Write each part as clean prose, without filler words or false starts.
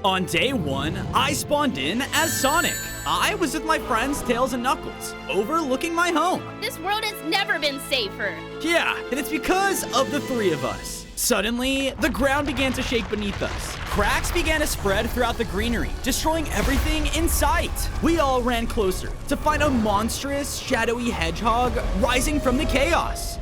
On day 1, I spawned in as Sonic. I was with my friends Tails and Knuckles, overlooking my home. This world has never been safer. Yeah, and it's because of the 3 of us. Suddenly, the ground began to shake beneath us. Cracks began to spread throughout the greenery, destroying everything in sight. We all ran closer to find a monstrous, shadowy hedgehog rising from the chaos.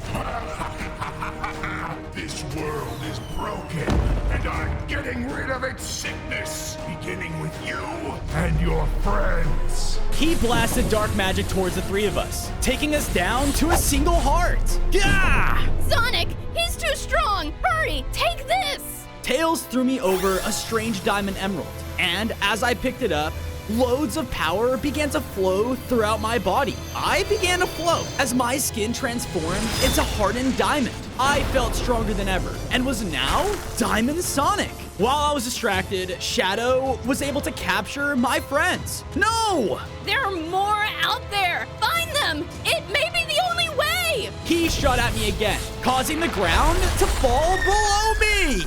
This world is broken, and I'm getting rid of its sickness, beginning with you and your friends. He blasted dark magic towards the 3 of us, taking us down to a single heart. Gah! Sonic, he's too strong. Hurry, take this. Tails threw me over a strange diamond emerald, and as I picked it up, loads of power began to flow throughout my body. I began to float as my skin transformed into hardened diamond. I felt stronger than ever and was now Diamond Sonic. While I was distracted, Shadow was able to capture my friends. No! There are more out there. Find them. It may be the only way. He shot at me again, causing the ground to fall below me.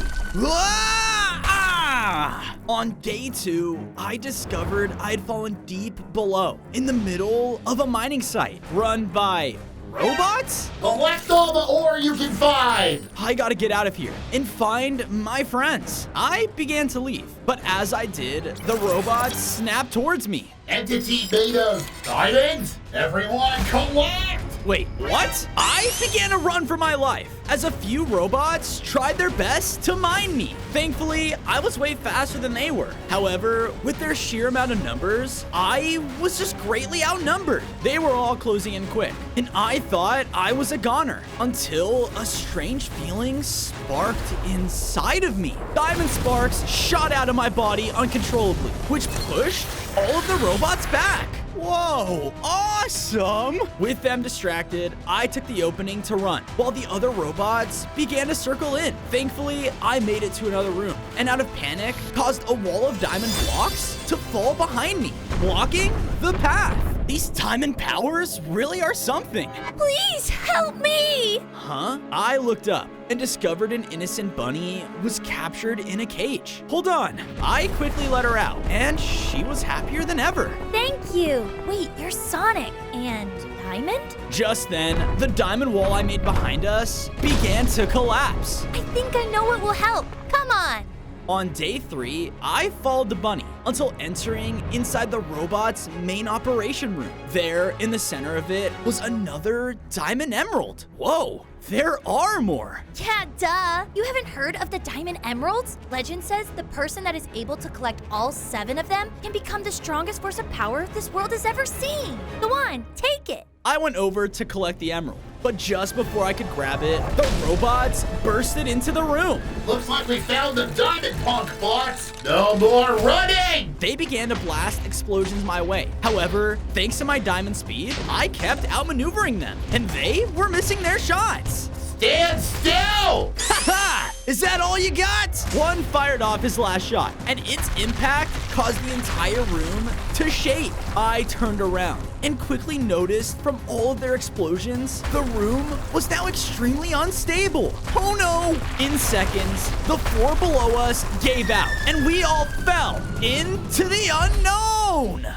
Ah! On day 2, I discovered I had fallen deep below, in the middle of a mining site run by robots? Collect all the ore you can find! I gotta get out of here and find my friends. I began to leave, but as I did, the robots snapped towards me. Entity made of diamonds? Everyone collect! Wait, what? I began to run for my life as a few robots tried their best to mine me. Thankfully, I was way faster than they were. However, with their sheer amount of numbers, I was just greatly outnumbered. They were all closing in quick, and I thought I was a goner until a strange feeling sparked inside of me. Diamond sparks shot out of my body uncontrollably, which pushed all of the robots back. Whoa, awesome! With them distracted, I took the opening to run, while the other robots began to circle in. Thankfully, I made it to another room, and out of panic, caused a wall of diamond blocks to fall behind me, blocking the path. These diamond powers really are something. Please help me. Huh? I looked up and discovered an innocent bunny was captured in a cage. Hold on. I quickly let her out, and she was happier than ever. Thank you. Wait, you're Sonic and Diamond? Just then, the diamond wall I made behind us began to collapse. I think I know what will help. Come on. On day 3, I followed the bunny until entering inside the robot's main operation room. There, in the center of it, was another diamond emerald. Whoa, there are more. Yeah, duh. You haven't heard of the diamond emeralds? Legend says the person that is able to collect all 7 of them can become the strongest force of power this world has ever seen. Go on, take it. I went over to collect the emerald, but just before I could grab it, the robots bursted into the room. Looks like we found the diamond punk bots. No more running! They began to blast explosions my way. However, thanks to my diamond speed, I kept outmaneuvering them, and they were missing their shots. Stand still! Haha! Is that all you got? One fired off his last shot, and its impact caused the entire room to shake. I turned around and quickly noticed from all of their explosions, the room was now extremely unstable. Oh no! In seconds, the floor below us gave out, and we all fell into the unknown.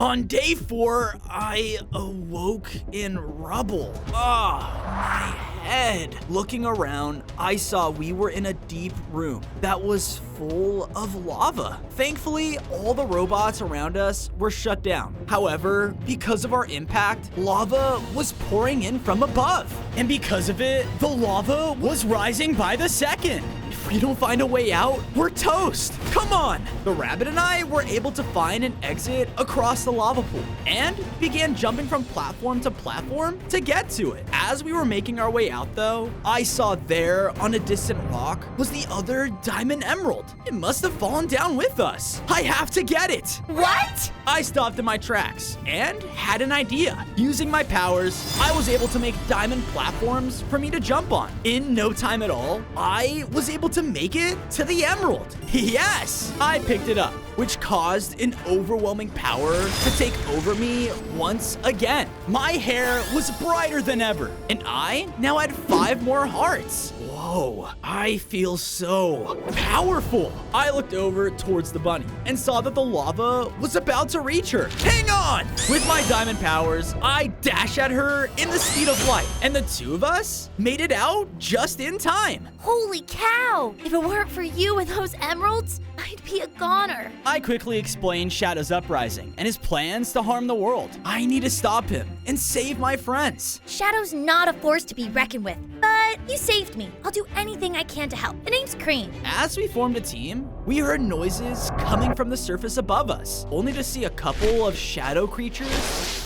On day 4, I awoke in rubble. My head. Looking around, I saw we were in a deep room that was full of lava. Thankfully, all the robots around us were shut down. However, because of our impact, lava was pouring in from above. And because of it, the lava was rising by the second. If we don't find a way out, we're toast. Come on. The rabbit and I were able to find an exit across the lava pool and began jumping from platform to platform to get to it. As we were making our way out though, I saw there on a distant rock was the other diamond emerald. It must have fallen down with us. I have to get it. What? I stopped in my tracks and had an idea. Using my powers, I was able to make diamond platforms for me to jump on. In no time at all, I was able to make it to the emerald. Yes! I picked it up, which caused an overwhelming power to take over me once again. My hair was brighter than ever, and I now had 5 more hearts. Whoa. Whoa, I feel so powerful. I looked over towards the bunny and saw that the lava was about to reach her. Hang on! With my diamond powers, I dash at her in the speed of light, and the two of us made it out just in time. Holy cow! If it weren't for you and those emeralds, I'd be a goner. I quickly explained Shadow's uprising and his plans to harm the world. I need to stop him and save my friends. Shadow's not a force to be reckoned with, but you saved me. I'll do anything I can to help. The name's Cream. As we formed a team, we heard noises coming from the surface above us, only to see a couple of shadow creatures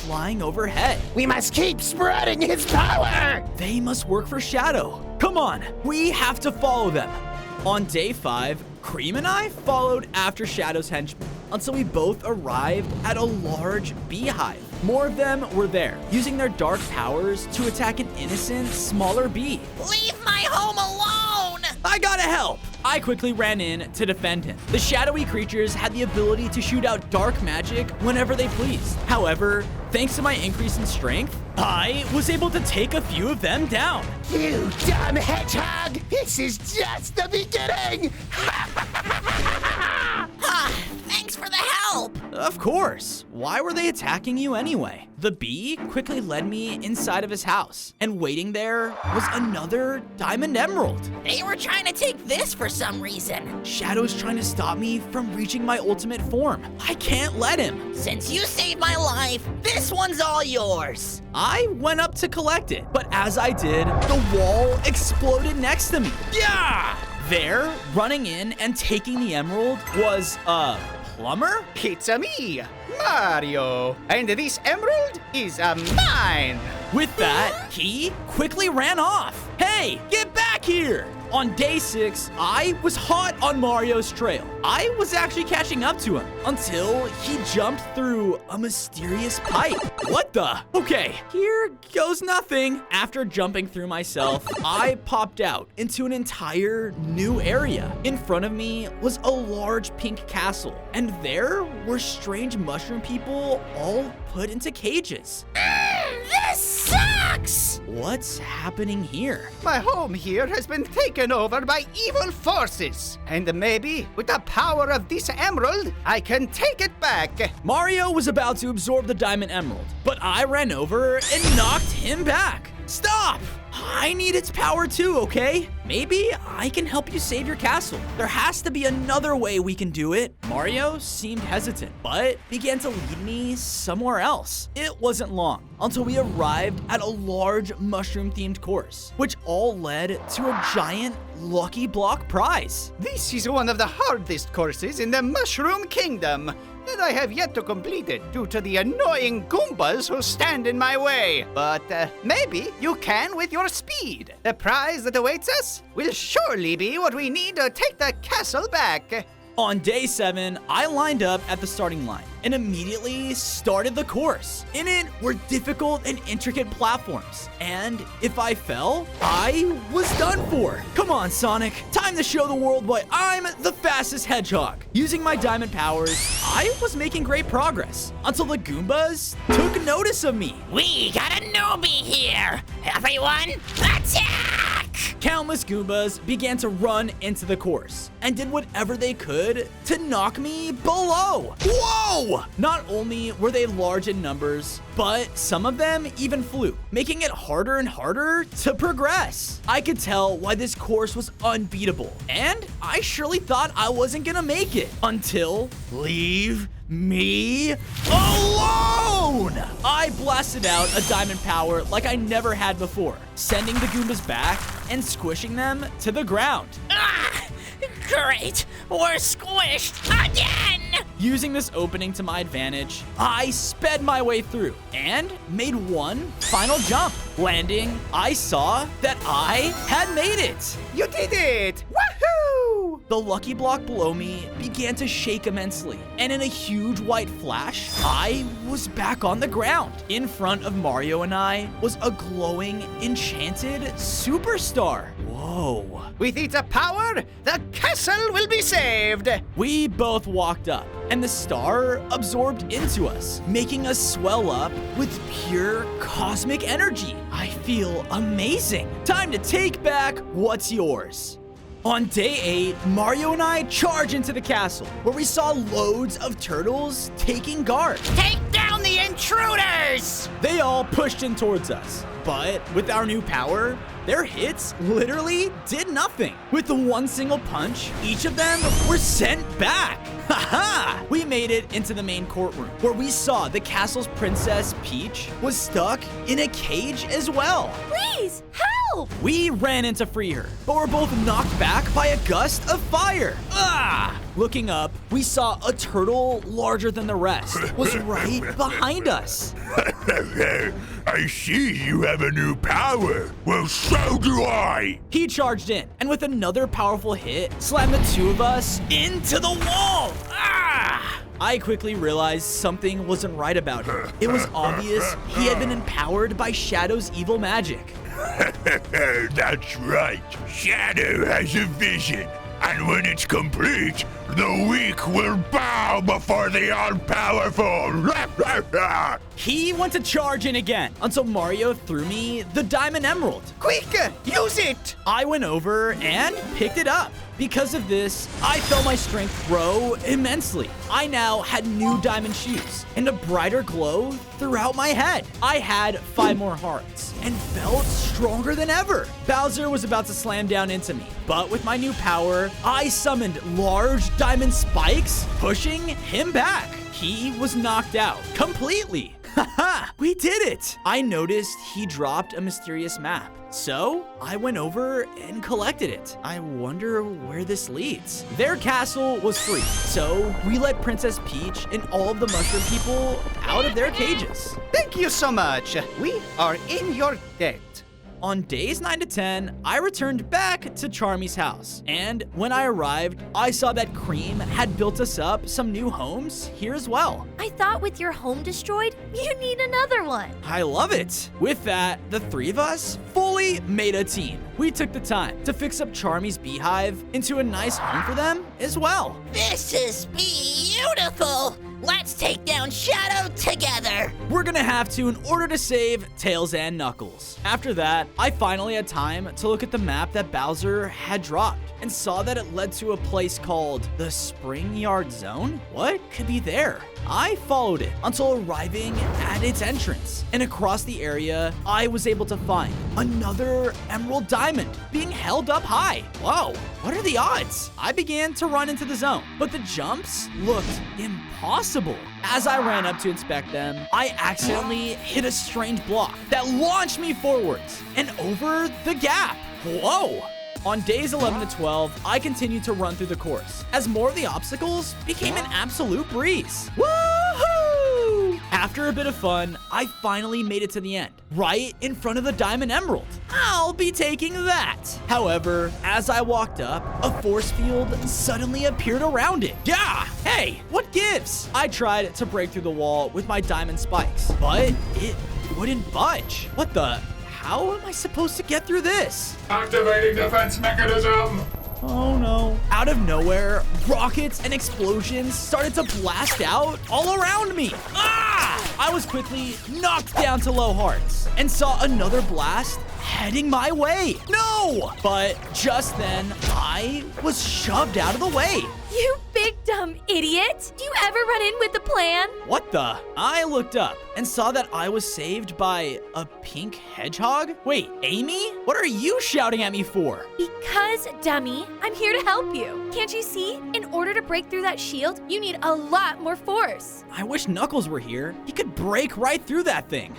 flying overhead. We must keep spreading his power! They must work for Shadow. Come on, we have to follow them. On day 5, Cream and I followed after Shadow's henchmen until we both arrived at a large beehive. More of them were there, using their dark powers to attack an innocent, smaller bee. Leave my home alone! I gotta help! I quickly ran in to defend him. The shadowy creatures had the ability to shoot out dark magic whenever they pleased. However, thanks to my increase in strength, I was able to take a few of them down. You dumb hedgehog! This is just the beginning! Thanks for the help! Of course. Why were they attacking you anyway? The bee quickly led me inside of his house, and waiting there was another diamond emerald. They were trying to take this for some reason. Shadow's trying to stop me from reaching my ultimate form. I can't let him. Since you saved my life, this one's all yours. I went up to collect it, but as I did, the wall exploded next to me. Yeah! There, running in and taking the emerald was a plumber? It's me, Mario, and this emerald is mine. With that, he quickly ran off. Hey, get back here! On day 6, I was hot on Mario's trail. I was actually catching up to him until he jumped through a mysterious pipe. What the? Okay, here goes nothing. After jumping through myself, I popped out into an entire new area. In front of me was a large pink castle, and there were strange mushroom people all put into cages. This sucks! What's happening here? My home here has been taken over by evil forces, and maybe with the power of this emerald, I can take it back. Mario was about to absorb the diamond emerald, but I ran over and knocked him back. Stop! I need its power too, okay? Maybe I can help you save your castle. There has to be another way we can do it. Mario seemed hesitant, but began to lead me somewhere else. It wasn't long until we arrived at a large mushroom-themed course, which all led to a giant Lucky Block prize. This is one of the hardest courses in the Mushroom Kingdom, and I have yet to complete it due to the annoying Goombas who stand in my way. But maybe you can with your speed. The prize that awaits us will surely be what we need to take the castle back. On day 7, I lined up at the starting line and immediately started the course. In it were difficult and intricate platforms, and if I fell, I was done for. Come on, Sonic. Time to show the world why I'm the fastest hedgehog. Using my diamond powers, I was making great progress until the Goombas took notice of me. We got a newbie here! Everyone, attack! Countless Goombas began to run into the course and did whatever they could to knock me below. Whoa! Not only were they large in numbers, but some of them even flew, making it harder and harder to progress. I could tell why this course was unbeatable, and I surely thought I wasn't gonna make it until leave me alone! I blasted out a diamond power like I never had before, sending the Goombas back and squishing them to the ground. Ah! Great! We're squished again! Using this opening to my advantage, I sped my way through and made one final jump. Landing, I saw that I had made it. You did it! Woohoo! The lucky block below me began to shake immensely, and in a huge white flash, I was back on the ground. In front of Mario and I was a glowing, enchanted superstar. Whoa. With its power, the castle will be saved. We both walked up, and the star absorbed into us, making us swell up with pure cosmic energy. I feel amazing. Time to take back what's yours. On day 8, Mario and I charge into the castle, where we saw loads of turtles taking guard. Take down the intruders! They all pushed in towards us, but with our new power, their hits literally did nothing. With the one single punch, each of them were sent back. Haha! We made it into the main courtroom, where we saw the castle's Princess Peach was stuck in a cage as well. Please, help! We ran in to free her, but were both knocked back by a gust of fire. Ah! Looking up, we saw a turtle larger than the rest was right behind us. I see you have a new power. Well, so do I. He charged in, and with another powerful hit, slammed the two of us into the wall. Ah! I quickly realized something wasn't right about him. It was obvious he had been empowered by Shadow's evil magic. That's right. Shadow has a vision. And when it's complete, the weak will bow before the all-powerful. He went to charge in again until Mario threw me the Diamond Emerald. Quick, use it! I went over and picked it up. Because of this, I felt my strength grow immensely. I now had new diamond shoes and a brighter glow throughout my head. I had 5 more hearts and felt stronger than ever. Bowser was about to slam down into me, but with my new power, I summoned large diamond spikes, pushing him back. He was knocked out completely. Haha, we did it! I noticed he dropped a mysterious map. So, I went over and collected it. I wonder where this leads. Their castle was free, so we let Princess Peach and all of the mushroom people out of their cages. Thank you so much. We are in your debt. On days 9 to 10, I returned back to Charmy's house. And when I arrived, I saw that Cream had built us up some new homes here as well. I thought with your home destroyed, you need another one. I love it. With that, the 3 of us fully made a team. We took the time to fix up Charmy's beehive into a nice home for them as well. This is beautiful! Let's take down Shadow together! We're gonna have to in order to save Tails and Knuckles. After that, I finally had time to look at the map that Bowser had dropped and saw that it led to a place called the Spring Yard Zone. What could be there? I followed it until arriving at its entrance, and across the area, I was able to find another emerald diamond being held up high. Whoa, what are the odds? I began to run into the zone, but the jumps looked impossible. As I ran up to inspect them, I accidentally hit a strange block that launched me forwards and over the gap. Whoa! On days 11 to 12, I continued to run through the course as more of the obstacles became an absolute breeze. Woohoo! After a bit of fun, I finally made it to the end, right in front of the Diamond Emerald. I'll be taking that. However, as I walked up, a force field suddenly appeared around it. Yeah! Hey, what gives? I tried to break through the wall with my diamond spikes, but it wouldn't budge. What the? How am I supposed to get through this? Activating defense mechanism. Oh no. Out of nowhere, rockets and explosions started to blast out all around me. Ah! I was quickly knocked down to low hearts and saw another blast heading my way. No! But just then, I was shoved out of the way. You big dumb idiot! Do you ever run in with the plan? What the? I looked up and saw that I was saved by a pink hedgehog. Wait, Amy? What are you shouting at me for? Because, dummy, I'm here to help you. Can't you see? In order to break through that shield, you need a lot more force. I wish Knuckles were here. He could break right through that thing.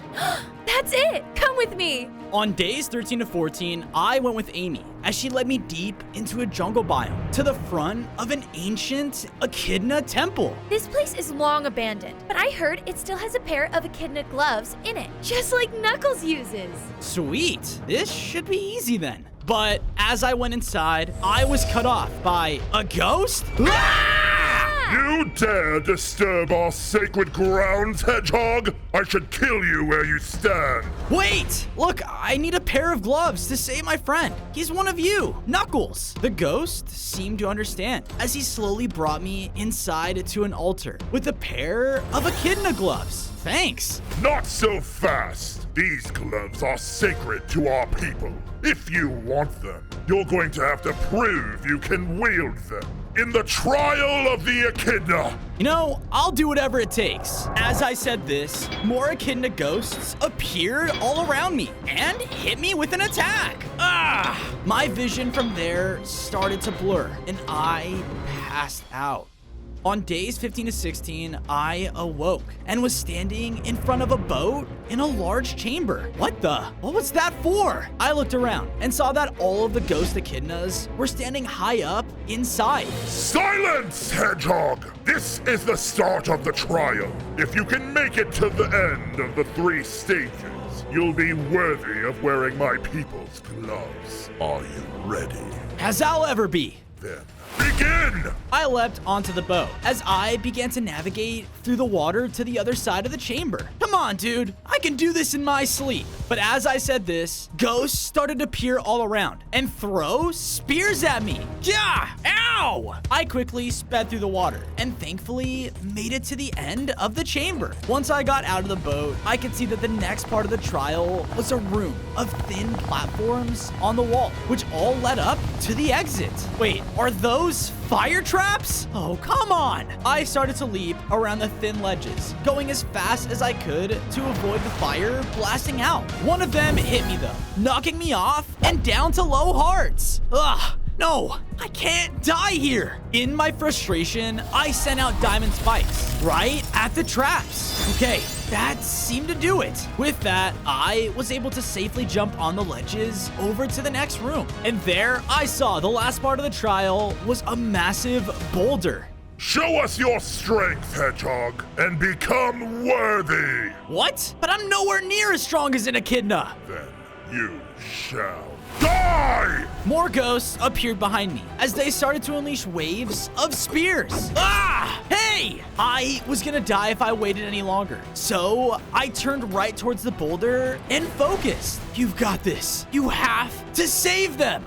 That's it! Come with me! On days 13 to 14, I went with Amy as she led me deep into a jungle biome to the front of an ancient Echidna temple. This place is long abandoned, but I heard it still has a pair of Echidna gloves in it, just like Knuckles uses. Sweet. This should be easy then. But as I went inside, I was cut off by a ghost. Ah! You dare disturb our sacred grounds, Hedgehog? I should kill you where you stand. Wait! Look, I need a pair of gloves to save my friend. He's one of you, Knuckles. The ghost seemed to understand as he slowly brought me inside to an altar with a pair of echidna gloves. Thanks. Not so fast. These gloves are sacred to our people. If you want them, you're going to have to prove you can wield them in the trial of the echidna. You know, I'll do whatever it takes. As I said this, more echidna ghosts appeared all around me and hit me with an attack. My vision from there started to blur and I passed out. On days 15 to 16, I awoke and was standing in front of a boat in a large chamber. What was that for? I looked around and saw that all of the ghost echidnas were standing high up inside. Silence, Hedgehog! This is the start of the trial. If you can make it to the end of the 3 stages, you'll be worthy of wearing my people's gloves. Are you ready? As I'll ever be. Then begin! I leapt onto the boat as I began to navigate through the water to the other side of the chamber. Come on, dude. I can do this in my sleep. But as I said this, ghosts started to appear all around and throw spears at me. Gah! Ow! I quickly sped through the water and thankfully made it to the end of the chamber. Once I got out of the boat, I could see that the next part of the trial was a room of thin platforms on the wall, which all led up to the exit. Wait, are those fire traps? Oh, come on. I started to leap around the thin ledges, going as fast as I could to avoid the fire blasting out. One of them hit me though, knocking me off and down to low hearts. Ugh. No, I can't die here. In my frustration, I sent out diamond spikes right at the traps. Okay, that seemed to do it. With that, I was able to safely jump on the ledges over to the next room. And there I saw the last part of the trial was a massive boulder. Show us your strength, Hedgehog, and become worthy. What? But I'm nowhere near as strong as an echidna. Then you shall die! More ghosts appeared behind me as they started to unleash waves of spears. Hey! I was gonna die if I waited any longer. So I turned right towards the boulder and focused. You've got this. You have to save them.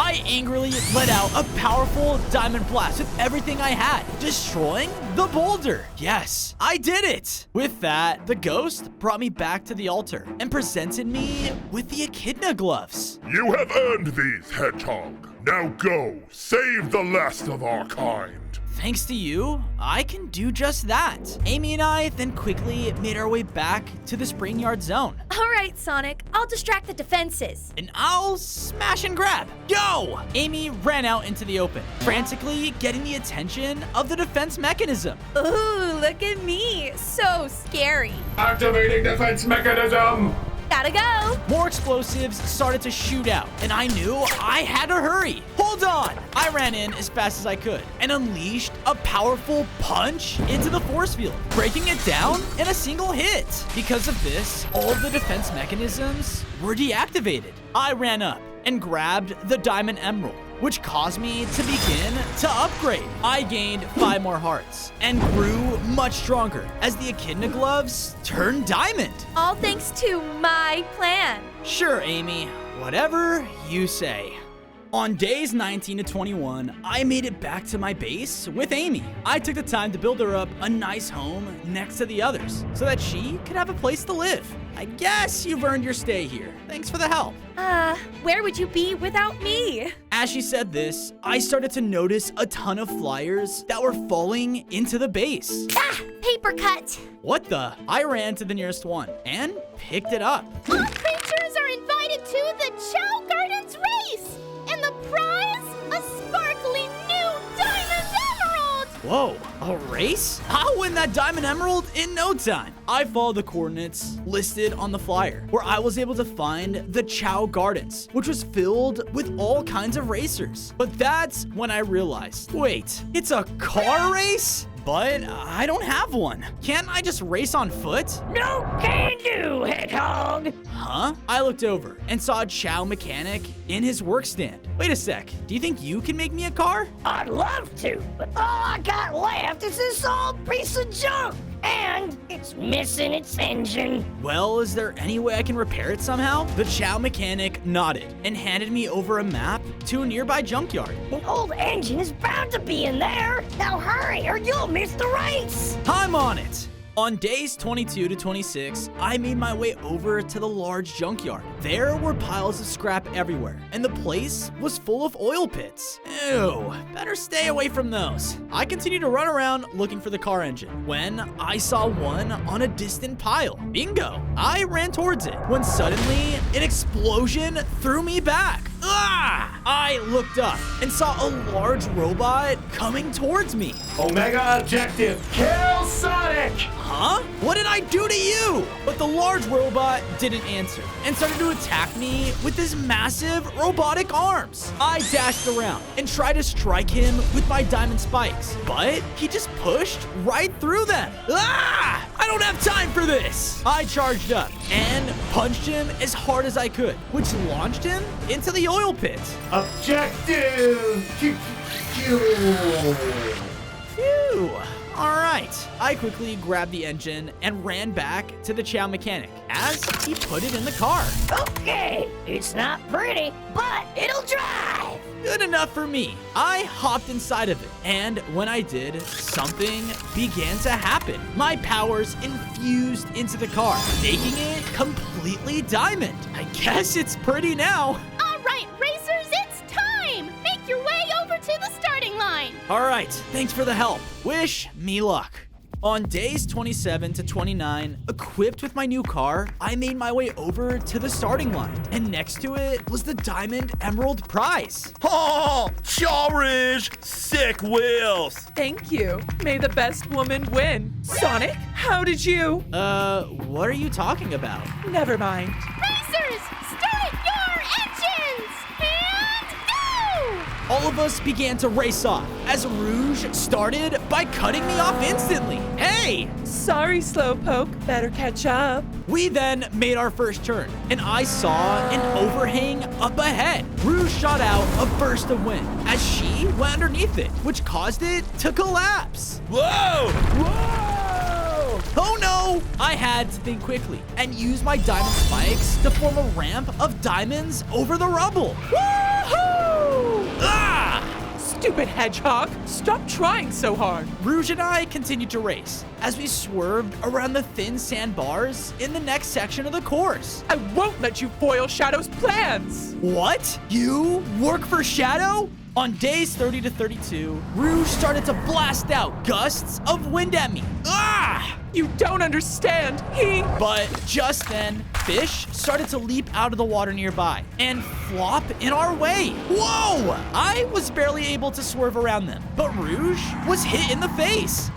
I angrily let out a powerful diamond blast with everything I had, destroying the boulder. Yes, I did it. With that, the ghost brought me back to the altar and presented me with the echidna gloves. You have earned these, Hedgehog. Now go, save the last of our kind. Thanks to you, I can do just that. Amy and I then quickly made our way back to the spring yard zone. All right, Sonic, I'll distract the defenses. And I'll smash and grab. Go! Amy ran out into the open, frantically getting the attention of the defense mechanism. Ooh, look at me. So scary. Activating defense mechanism. Gotta go. More explosives started to shoot out, and I knew I had to hurry. Hold on! I ran in as fast as I could and unleashed a powerful punch into the force field, breaking it down in a single hit. Because of this, all of the defense mechanisms were deactivated. I ran up and grabbed the diamond emerald, which caused me to begin to upgrade. I gained 5 more hearts and grew much stronger as the echidna gloves turned diamond. All thanks to my plan. Sure, Amy, whatever you say. On days 19 to 21, I made it back to my base with Amy. I took the time to build her up a nice home next to the others so that she could have a place to live. I guess you've earned your stay here. Thanks for the help. Where would you be without me? As she said this, I started to notice a ton of flyers that were falling into the base. Paper cut. What the? I ran to the nearest one and picked it up. All creatures are invited to the Chow Gardens race. And the prize, a sparkly new diamond emerald. Whoa, a race? I'll win that diamond emerald in no time. I followed the coordinates listed on the flyer, where I was able to find the Chow Gardens, which was filled with all kinds of racers. But that's when I realized, wait, it's a car race? but I don't have one. Can't I just race on foot? No can do, Hedgehog. Huh? I looked over and saw a Chow mechanic in his work stand. Wait a sec, do you think you can make me a car? I'd love to, but all I got left is this old piece of junk. And it's missing its engine. Well, is there any way I can repair it somehow? The Chow mechanic nodded and handed me over a map to a nearby junkyard. An old engine is bound to be in there. Now hurry or you'll miss the race. I'm on it. On days 22 to 26, I made my way over to the large junkyard. There were piles of scrap everywhere, and the place was full of oil pits. Ew, better stay away from those. I continued to run around looking for the car engine when I saw one on a distant pile. Bingo! I ran towards it when suddenly an explosion threw me back. Ah! I looked up and saw a large robot coming towards me. Omega objective, kill Sonic! Huh? What did I do to you? But the large robot didn't answer and started to attack me with his massive robotic arms. I dashed around and tried to strike him with my diamond spikes, but he just pushed right through them. Ah! I don't have time for this. I charged up and punched him as hard as I could, which launched him into the oil pit. Objective, kill. Phew. All right. I quickly grabbed the engine and ran back to the Chow mechanic as he put it in the car. Okay, it's not pretty, but it'll drive. Good enough for me. I hopped inside of it, and when I did, something began to happen. My powers infused into the car, making it completely diamond. I guess it's pretty now. All right, racers, it's time. Make your way over to the starting line. All right, thanks for the help. Wish me luck. On days 27 to 29, equipped with my new car, I made my way over to the starting line, and next to it was the Diamond Emerald prize. Oh, Rouge, sick wheels. Thank you. May the best woman win. Sonic, how did you? What are you talking about? Never mind. Racers, start your engines and go! All of us began to race off as Rouge started by cutting me off instantly. Hey! Sorry, Slowpoke. Better catch up. We then made our first turn, and I saw an overhang up ahead. Rouge shot out a burst of wind as she went underneath it, which caused it to collapse. Whoa! Whoa! Oh no! I had to think quickly and use my diamond spikes to form a ramp of diamonds over the rubble. Woohoo! Ah! Stupid hedgehog. Stop trying so hard. Rouge and I continued to race as we swerved around the thin sandbars in the next section of the course. I won't let you foil Shadow's plans. What? You work for Shadow? On days 30 to 32, Rouge started to blast out gusts of wind at me. Ah! You don't understand. But just then, fish started to leap out of the water nearby and flop in our way. Whoa! I was barely able to swerve around them, but Rouge was hit in the face.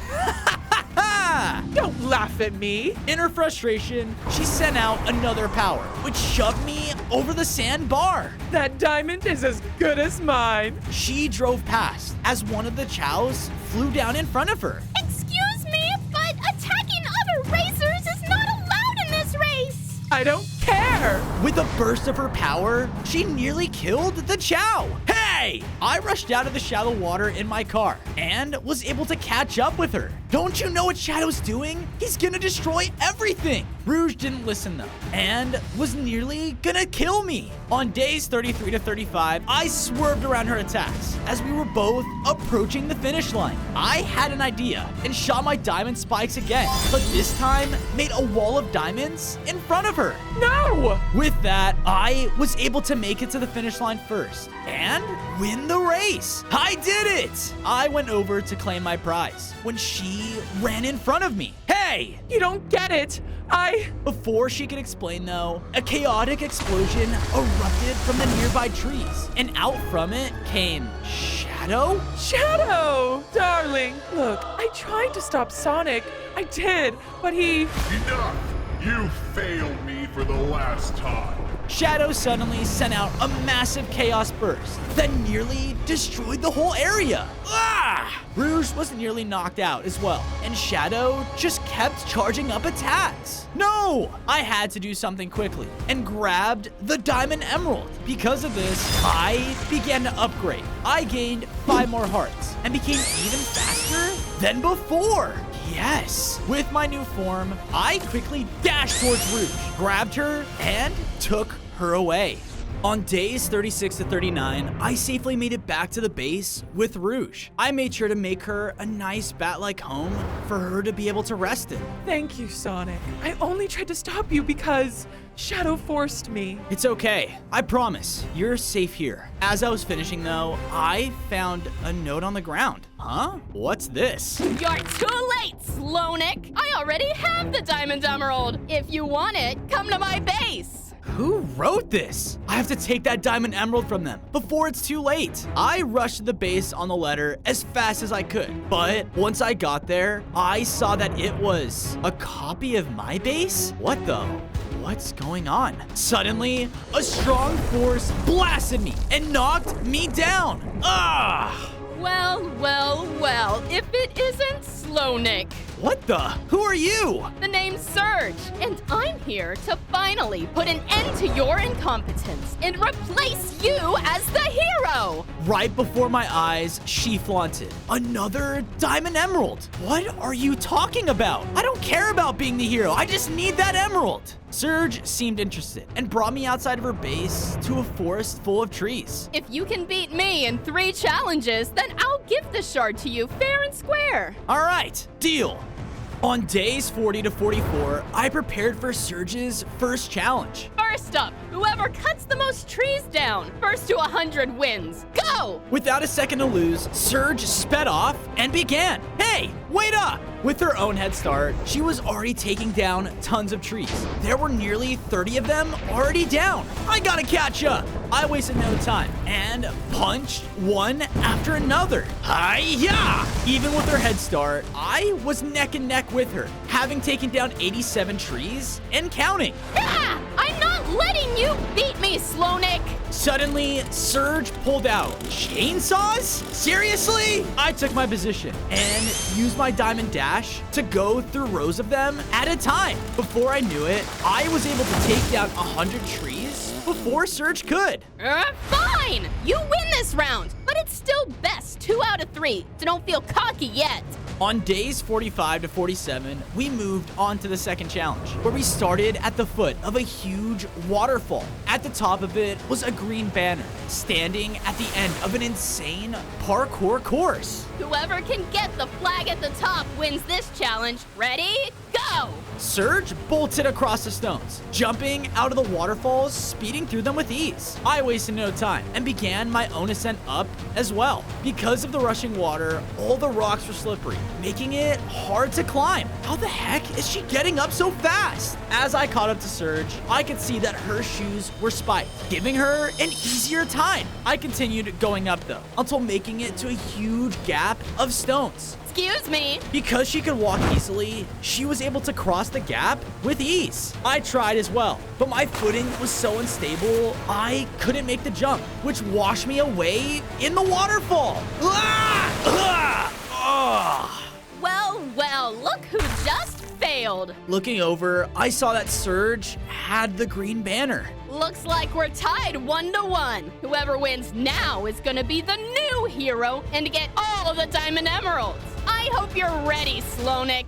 Don't laugh at me. In her frustration, she sent out another power, which shoved me over the sandbar. That diamond is as good as mine. She drove past as one of the chows flew down in front of her. Excuse me, but attacking other racers is not allowed in this race. I don't care. With a burst of her power, she nearly killed the chow. Hey! I rushed out of the shallow water in my car and was able to catch up with her. Don't you know what Shadow's doing? He's gonna destroy everything. Rouge didn't listen though and was nearly gonna kill me. On days 33 to 35, I swerved around her attacks as we were both approaching the finish line. I had an idea and shot my diamond spikes again, but this time made a wall of diamonds in front of her. No! With that, I was able to make it to the finish line first and win the race. I did it! I went over to claim my prize when she ran in front of me. Hey! You don't get it. Before she could explain though, a chaotic explosion erupted from the nearby trees, and out from it came Shadow? Shadow! Darling, look, I tried to stop Sonic. I did, but he... Enough! You failed me for the last time. Shadow suddenly sent out a massive chaos burst that nearly destroyed the whole area. Ah! Rouge was nearly knocked out as well, and Shadow just kept charging up attacks. No! I had to do something quickly and grabbed the Diamond Emerald. Because of this, I began to upgrade. I gained 5 more hearts and became even faster than before. Yes! With my new form, I quickly dashed towards Rouge, grabbed her, and took her away. On days 36 to 39, I safely made it back to the base with Rouge. I made sure to make her a nice bat-like home for her to be able to rest in. Thank you, Sonic. I only tried to stop you because Shadow forced me. It's okay. I promise. You're safe here. As I was finishing, though, I found a note on the ground. Huh? What's this? You're too late, Slownik. I already have the Diamond Emerald. If you want it, come to my base. Who wrote this? I have to take that Diamond Emerald from them before it's too late. I rushed to the base on the letter as fast as I could, but once I got there, I saw that it was a copy of my base? What the? What's going on? Suddenly, a strong force blasted me and knocked me down. Ah! Well, well, well, if it isn't Slownik. What the? Who are you? The name's Surge, and I'm here to finally put an end to your incompetence and replace you as the hero! Right before my eyes, she flaunted another Diamond Emerald. What are you talking about? I don't care about being the hero. I just need that emerald. Surge seemed interested and brought me outside of her base to a forest full of trees. If you can beat me in 3 challenges, then I'll give the shard to you fair and square. All right, deal. On days 40 to 44, I prepared for Surge's first challenge. First up, whoever cuts the most trees down. First to 100 wins. Go! Without a second to lose, Surge sped off and began. Hey, wait up! With her own head start, she was already taking down tons of trees. There were nearly 30 of them already down. I gotta catch up. I wasted no time and punched one after another. Hi-ya! Even with her head start, I was neck and neck with her, having taken down 87 trees and counting. Ah! I'm not letting you beat me, Slownik! Suddenly, Surge pulled out chainsaws? Seriously? I took my position and used my diamond dash to go through rows of them at a time. Before I knew it, I was able to take down 100 trees before Surge could. Fine! You win this round, but it's still best 2 out of 3, so don't feel cocky yet. On days 45 to 47, we moved on to the second challenge, where we started at the foot of a huge waterfall. At the top of it was a green banner, standing at the end of an insane parkour course. Whoever can get the flag at the top wins this challenge. Ready? Go! Surge bolted across the stones, jumping out of the waterfalls, speeding through them with ease. I wasted no time and began my own ascent up as well. Because of the rushing water, all the rocks were slippery, making it hard to climb. How the heck is she getting up so fast? As I caught up to Surge, I could see that her shoes were spiked, giving her an easier time. I continued going up though, until making it to a huge gap of stones. Excuse me. Because she could walk easily, she was able to cross the gap with ease. I tried as well, but my footing was so unstable, I couldn't make the jump, which washed me away in the waterfall. Ah! Ah! Ah! Well, well, look who just failed. Looking over, I saw that Surge had the green banner. Looks like we're tied 1-1. Whoever wins now is gonna be the new hero and get all the Diamond Emeralds. I hope you're ready, Slownik.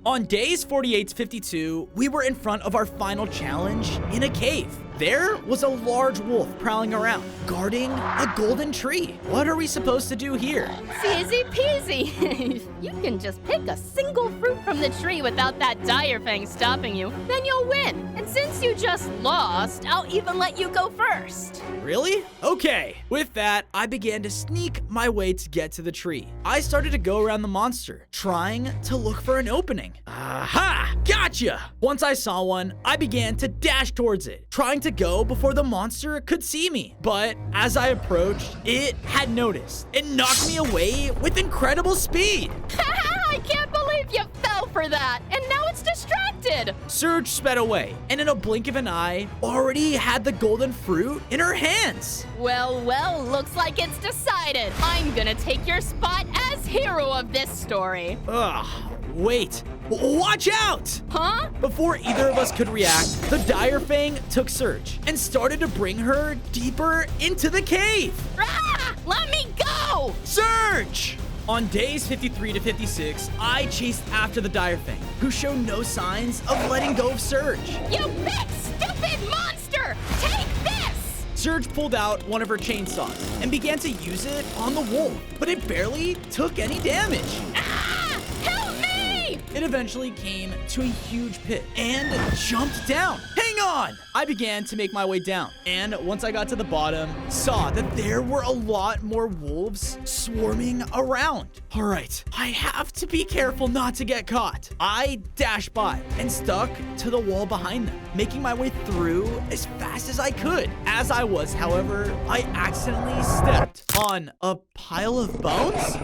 On days 48 to 52, we were in front of our final challenge in a cave. There was a large wolf prowling around, guarding a golden tree. What are we supposed to do here? It's easy peasy. You can just pick a single fruit from the tree without that dire fang stopping you, then you'll win. And since you just lost, I'll even let you go first. Really? Okay. With that, I began to sneak my way to get to the tree. I started to go around the monster, trying to look for an opening. Aha! Gotcha! Once I saw one, I began to dash towards it, trying to go before the monster could see me. But as I approached, it had noticed and knocked me away with incredible speed. I can't believe you fell for that, and now it's distracted. Surge sped away, and in a blink of an eye, already had the golden fruit in her hands. Well, well, looks like it's decided. I'm gonna take your spot as hero of this story. Ugh, wait. Watch out! Huh? Before either of us could react, the Dire Fang took Surge and started to bring her deeper into the cave. Ah! Let me go! Surge! On days 53 to 56, I chased after the Dire Fang, who showed no signs of letting go of Surge. You big stupid monster! Take this! Surge pulled out one of her chainsaws and began to use it on the wolf, but it barely took any damage. Ah! Help me! It eventually came to a huge pit and jumped down. Hang on! I began to make my way down, and once I got to the bottom, saw that there were a lot more wolves swarming around. All right, I have to be careful not to get caught. I dashed by and stuck to the wall behind them, making my way through as fast as I could. As I was, however, I accidentally stepped on a pile of bones.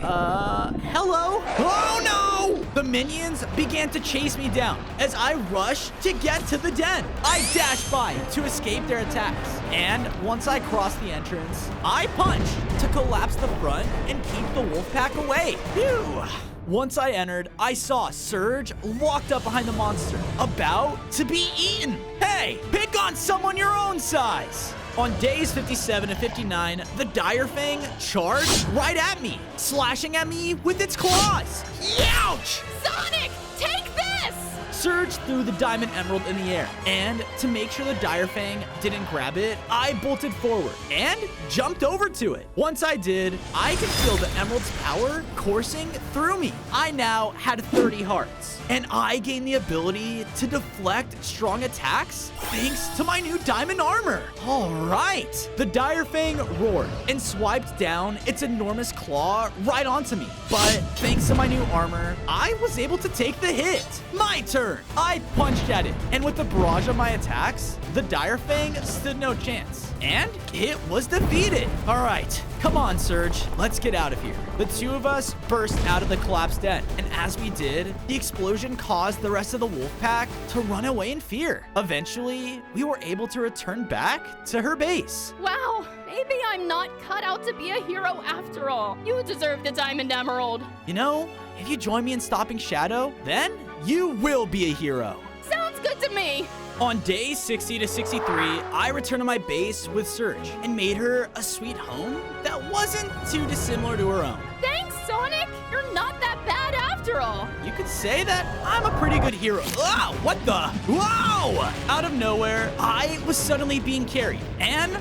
Hello? Oh no! The minions began to chase me down as I rushed to get to the den. I dashed by to escape their attacks, and once I crossed the entrance, I punched to collapse the front and keep the wolf pack away. Phew. Once I entered, I saw Surge locked up behind the monster, about to be eaten. Hey, pick on someone your own size. On days 57 to 59, the Dire Fang charged right at me, slashing at me with its claws. Ouch! Sonic, take this! Surge threw the diamond emerald in the air, and to make sure the Dire Fang didn't grab it, I bolted forward and jumped over to it. Once I did, I could feel the emerald's power coursing through me. I now had 30 hearts, and I gained the ability to deflect strong attacks thanks to my new diamond armor. All right. The Dire Fang roared and swiped down its enormous claw right onto me. But thanks to my new armor, I was able to take the hit. My turn. I punched at it, and with the barrage of my attacks, the Dire Fang stood no chance, and it was defeated. All right, come on, Surge, let's get out of here. The two of us burst out of the collapsed den, and as we did, the explosion caused the rest of the wolf pack to run away in fear. Eventually, we were able to return back to her base. Wow, maybe I'm not cut out to be a hero after all. You deserve the diamond emerald. You know, if you join me in stopping Shadow, then you will be a hero. Sounds good to me. On days 60 to 63, I returned to my base with Surge and made her a sweet home that wasn't too dissimilar to her own. Thanks, Sonic. You're not that bad after all. You could say that I'm a pretty good hero. Ah, what the? Whoa! Out of nowhere, I was suddenly being carried and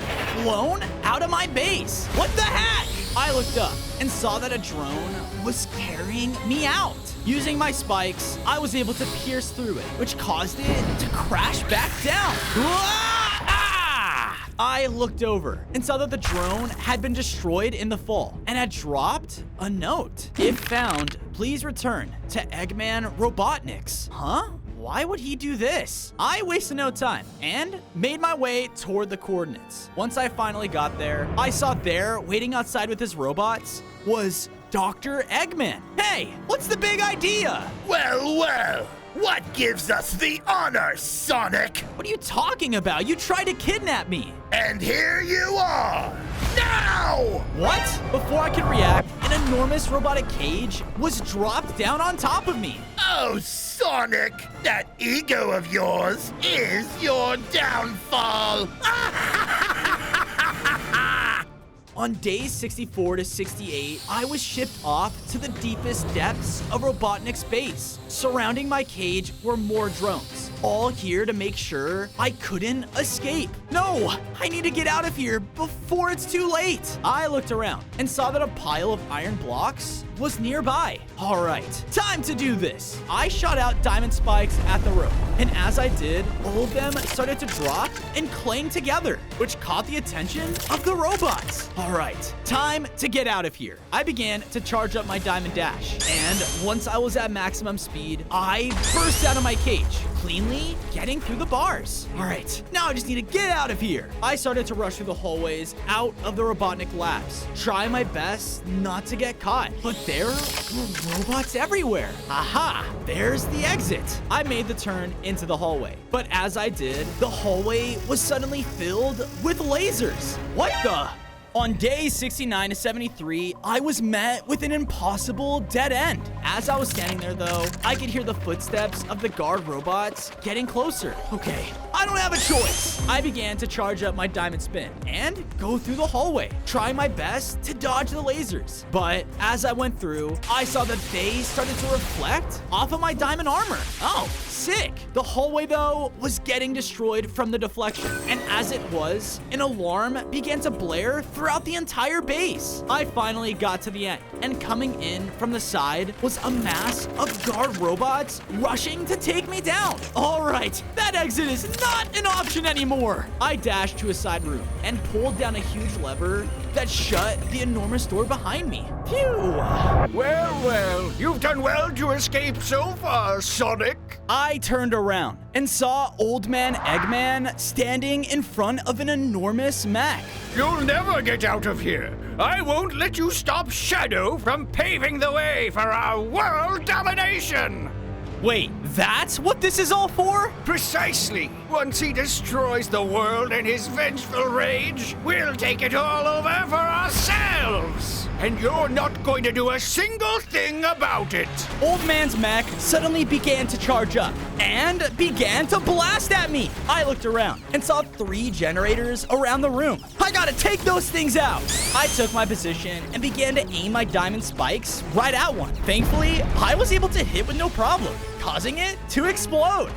flown out of my base. What the heck? I looked up and saw that a drone was carrying me out. Using my spikes, I was able to pierce through it, which caused it to crash back down. Ah! I looked over and saw that the drone had been destroyed in the fall and had dropped a note. If found, please return to Eggman Robotnik's. Huh? Why would he do this? I wasted no time and made my way toward the coordinates. Once I finally got there, I saw there, waiting outside with his robots, was Dr. Eggman. Hey, what's the big idea? Well, well, what gives us the honor, Sonic? What are you talking about? You tried to kidnap me. And here you are. Now! What? Before I could react, an enormous robotic cage was dropped down on top of me. Oh, Sonic, that ego of yours is your downfall. On days 64 to 68, I was shipped off to the deepest depths of Robotnik's base. Surrounding my cage were more drones, all here to make sure I couldn't escape. No, I need to get out of here before it's too late. I looked around and saw that a pile of iron blocks was nearby. All right, time to do this. I shot out diamond spikes at the rope, and as I did, all of them started to drop and clang together, which caught the attention of the robots. All right, time to get out of here. I began to charge up my diamond dash, and once I was at maximum speed, I burst out of my cage, cleanly getting through the bars. All right, now I just need to get out of here. I started to rush through the hallways out of the Robotnik labs, trying my best not to get caught, but there were robots everywhere. Aha, there's the exit. I made the turn into the hallway, but as I did, the hallway was suddenly filled with lasers. What the? On days 69 to 73, I was met with an impossible dead end. As I was standing there though, I could hear the footsteps of the guard robots getting closer. Okay, I don't have a choice. I began to charge up my diamond spin and go through the hallway, trying my best to dodge the lasers. But as I went through, I saw that they started to reflect off of my diamond armor. Oh, sick. The hallway though was getting destroyed from the deflection, and as it was, an alarm began to blare throughout the entire base. I finally got to the end, and coming in from the side was a mass of guard robots rushing to take me down. All right, that exit is not an option anymore. I dashed to a side room and pulled down a huge lever that shut the enormous door behind me. Phew. Well, you've done well to escape so far, Sonic. I turned around and saw Old Man Eggman standing in front of an enormous mech. You'll never get out of here. I won't let you stop Shadow from paving the way for our world domination. Wait, that's what this is all for? Precisely. Once he destroys the world in his vengeful rage, we'll take it all over for ourselves. And you're not going to do a single thing about it. Old Man's mech suddenly began to charge up and began to blast at me. I looked around and saw 3 generators around the room. I gotta take those things out. I took my position and began to aim my diamond spikes right at one. Thankfully, I was able to hit with no problem, causing it to explode.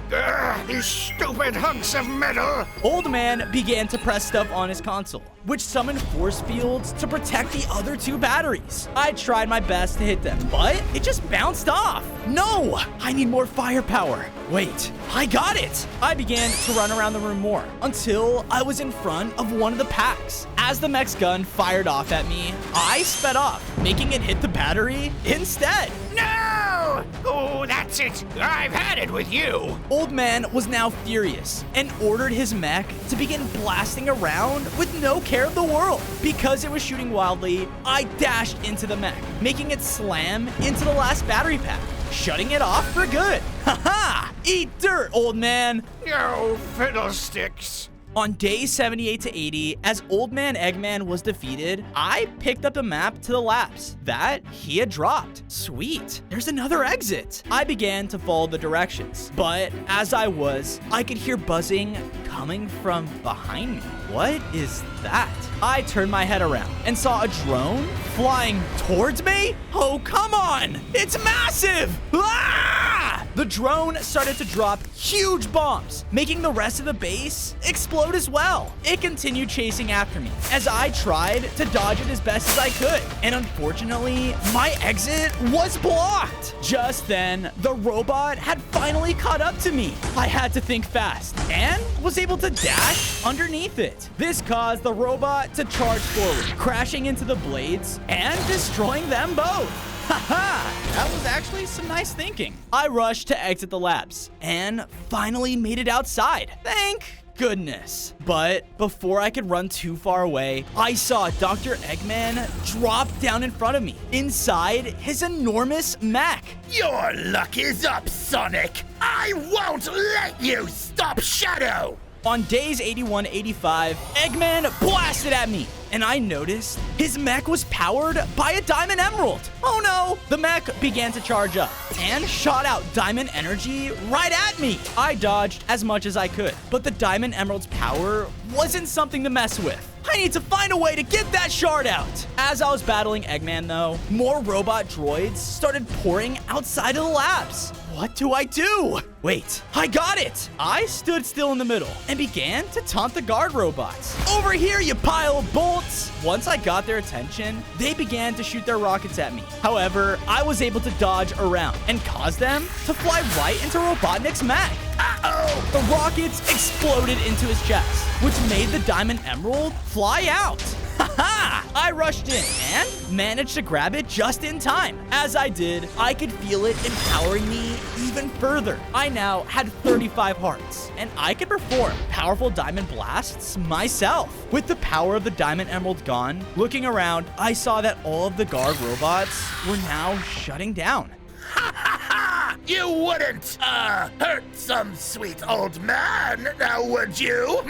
These stupid hunks of metal. Old Man began to press stuff on his console, which summoned force fields to protect the other 2 batteries. I tried my best to hit them, but it just bounced off. No, I need more firepower. Wait, I got it. I began to run around the room more until I was in front of one of the packs. As the mech's gun fired off at me, I sped off, making it hit the battery instead. No! Oh, that's it. I've had it with you. Old Man was now furious and ordered his mech to begin blasting around with no care of the world. Because it was shooting wildly, I dashed into the mech, making it slam into the last battery pack, shutting it off for good. Haha! Eat dirt, Old Man! No fiddlesticks. On day 78 to 80, as Old Man Eggman was defeated, I picked up the map to the labs that he had dropped. Sweet, there's another exit. I began to follow the directions, but as I was, I could hear buzzing coming from behind me. What is that? I turned my head around and saw a drone flying towards me. Oh, come on! It's massive! Ah! The drone started to drop huge bombs, making the rest of the base explode as well. It continued chasing after me as I tried to dodge it as best as I could. And unfortunately, my exit was blocked. Just then, the robot had finally caught up to me. I had to think fast and was able to dash underneath it. This caused the robot to charge forward, crashing into the blades and destroying them both. Haha, that was actually some nice thinking. I rushed to exit the labs and finally made it outside. Thank goodness. But before I could run too far away, I saw Dr. Eggman drop down in front of me, inside his enormous mech. Your luck is up, Sonic. I won't let you stop Shadow. On days 81 to 85, Eggman blasted at me, and I noticed his mech was powered by a diamond emerald. Oh no! The mech began to charge up and shot out diamond energy right at me. I dodged as much as I could, but the diamond emerald's power wasn't something to mess with. I need to find a way to get that shard out. As I was battling Eggman though, more robot droids started pouring outside of the labs. What do I do? Wait, I got it! I stood still in the middle and began to taunt the guard robots. Over here, you pile of bolts! Once I got their attention, they began to shoot their rockets at me. However, I was able to dodge around and cause them to fly right into Robotnik's mech. Uh-oh! The rockets exploded into his chest, which made the diamond emerald fly out. Haha! I rushed in and managed to grab it just in time. As I did, I could feel it empowering me even further. I now had 35 hearts, and I could perform powerful diamond blasts myself. With the power of the diamond emerald gone, looking around, I saw that all of the guard robots were now shutting down. Ha ha ha! You wouldn't, hurt some sweet old man, now would you?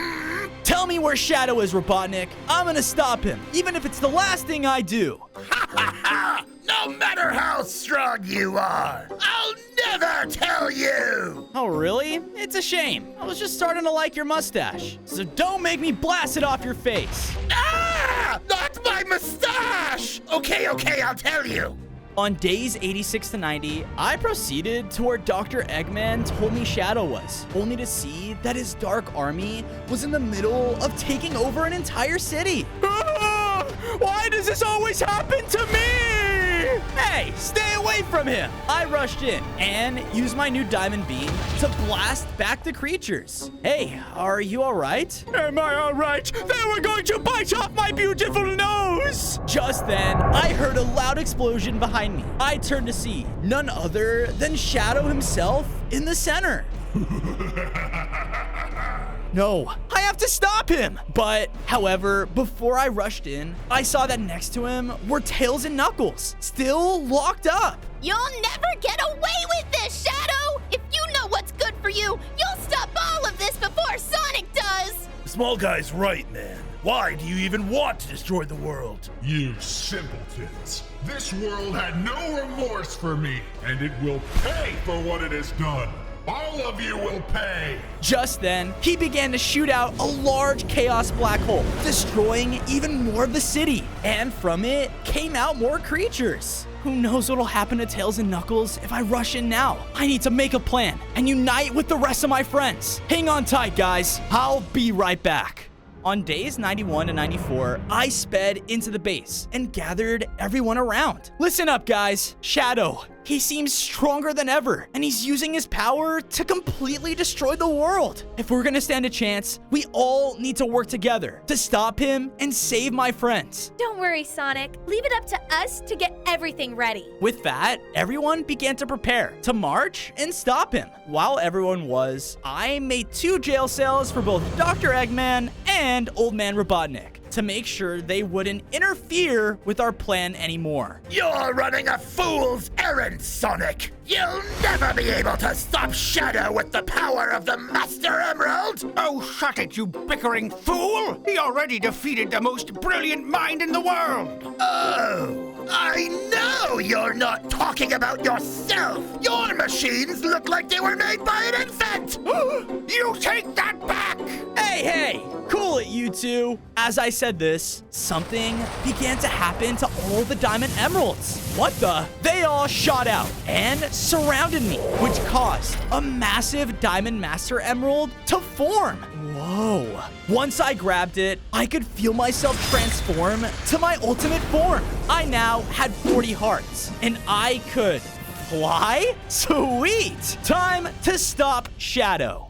Tell me where Shadow is, Robotnik. I'm gonna stop him, even if it's the last thing I do. No matter how strong you are, I'll never tell you! Oh, really? It's a shame. I was just starting to like your mustache. So don't make me blast it off your face. Ah! Not my mustache! Okay, I'll tell you. On days 86 to 90, I proceeded to where Dr. Eggman told me Shadow was, only to see that his dark army was in the middle of taking over an entire city. Ah! Why does this always happen to me? Hey, stay away from him. I rushed in and used my new diamond beam to blast back the creatures. Hey, are you all right? Am I all right? They were going to bite off my beautiful nose. Just then, I heard a loud explosion behind me. I turned to see none other than Shadow himself in the center. No, I have to stop him. But, however, before I rushed in, I saw that next to him were Tails and Knuckles, still locked up. You'll never get away with this, Shadow! If you know what's good for you, you'll stop all of this before Sonic does! The small guy's right, man. Why do you even want to destroy the world? You simpletons. This world had no remorse for me, and it will pay for what it has done. All of you will pay! Just then, he began to shoot out a large chaos black hole, destroying even more of the city. And from it came out more creatures. Who knows what'll happen to Tails and Knuckles if I rush in now? I need to make a plan and unite with the rest of my friends. Hang on tight, guys. I'll be right back. On days 91 to 94, I sped into the base and gathered everyone around. Listen up, guys. Shadow, he seems stronger than ever, and he's using his power to completely destroy the world. If we're gonna stand a chance, we all need to work together to stop him and save my friends. Don't worry, Sonic. Leave it up to us to get everything ready. With that, everyone began to prepare to march and stop him. While everyone was, I made 2 jail cells for both Dr. Eggman and Old Man Robotnik to make sure they wouldn't interfere with our plan anymore. You're running a fool's errand, Sonic! You'll never be able to stop Shadow with the power of the Master Emerald! Oh, shut it, you bickering fool! He already defeated the most brilliant mind in the world! Oh, I know you're not talking about yourself! Your machines look like they were made by an infant! You take that back! Hey! Cool it, you two! As I said this, something began to happen to all the diamond emeralds. What the? They all shot out and surrounded me, which caused a massive diamond master emerald to form. Whoa. Once I grabbed it, I could feel myself transform to my ultimate form. I now had 40 hearts, and I could fly? Sweet! Time to stop Shadow.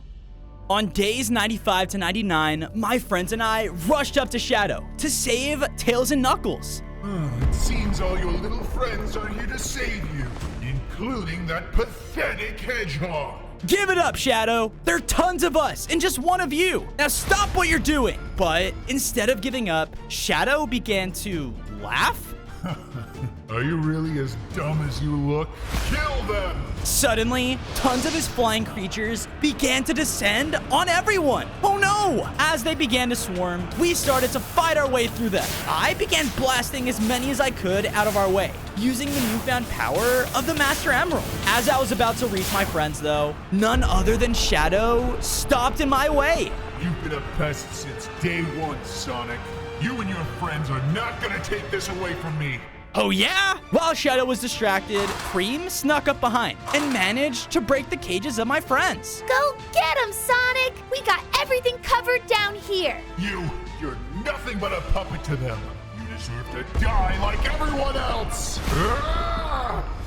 On days 95 to 99, my friends and I rushed up to Shadow to save Tails and Knuckles. It seems all your little friends are here to save you, including that pathetic hedgehog. Give it up, Shadow. There are tons of us and just one of you. Now stop what you're doing. But instead of giving up, Shadow began to laugh. Are you really as dumb as you look? Kill them! Suddenly, tons of his flying creatures began to descend on everyone. Oh no! As they began to swarm, we started to fight our way through them. I began blasting as many as I could out of our way, using the newfound power of the Master Emerald. As I was about to reach my friends, though, none other than Shadow stopped in my way. You've been a pest since day one, Sonic. You and your friends are not gonna take this away from me. Oh yeah? While Shadow was distracted, Cream snuck up behind and managed to break the cages of my friends. Go get him, Sonic! We got everything covered down here. You're nothing but a puppet to them. You deserve to die like everyone else.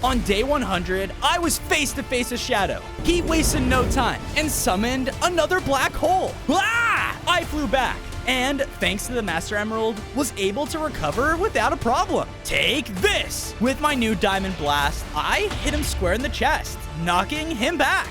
On day 100, I was face to face with Shadow. He wasted no time and summoned another black hole. Ah! I flew back, and thanks to the Master Emerald, was able to recover without a problem. Take this! With my new Diamond Blast, I hit him square in the chest, knocking him back.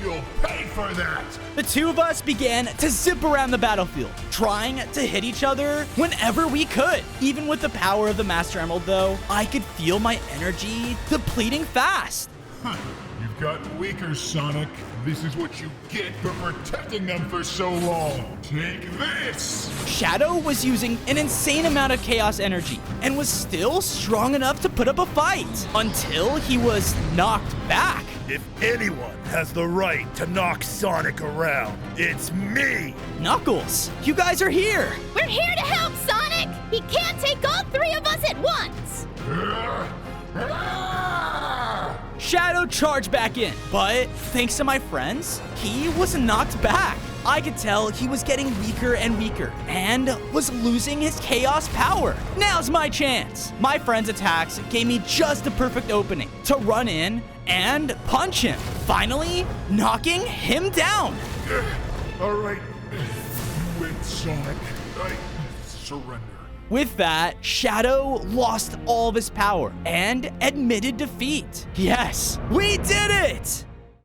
You'll pay for that! The two of us began to zip around the battlefield, trying to hit each other whenever we could. Even with the power of the Master Emerald, though, I could feel my energy depleting fast. You've got weaker, Sonic. This is what you get for protecting them for so long. Take this! Shadow was using an insane amount of chaos energy and was still strong enough to put up a fight until he was knocked back. If anyone has the right to knock Sonic around, it's me! Knuckles, you guys are here! We're here to help, Sonic! He can't take all three of us at once! Shadow charged back in, but thanks to my friends, he was knocked back. I could tell he was getting weaker and weaker and was losing his chaos power. Now's my chance. My friends' attacks gave me just the perfect opening to run in and punch him, finally knocking him down. All right, you win, Sonic. I surrender. With that, Shadow lost all of his power and admitted defeat. Yes, we did it!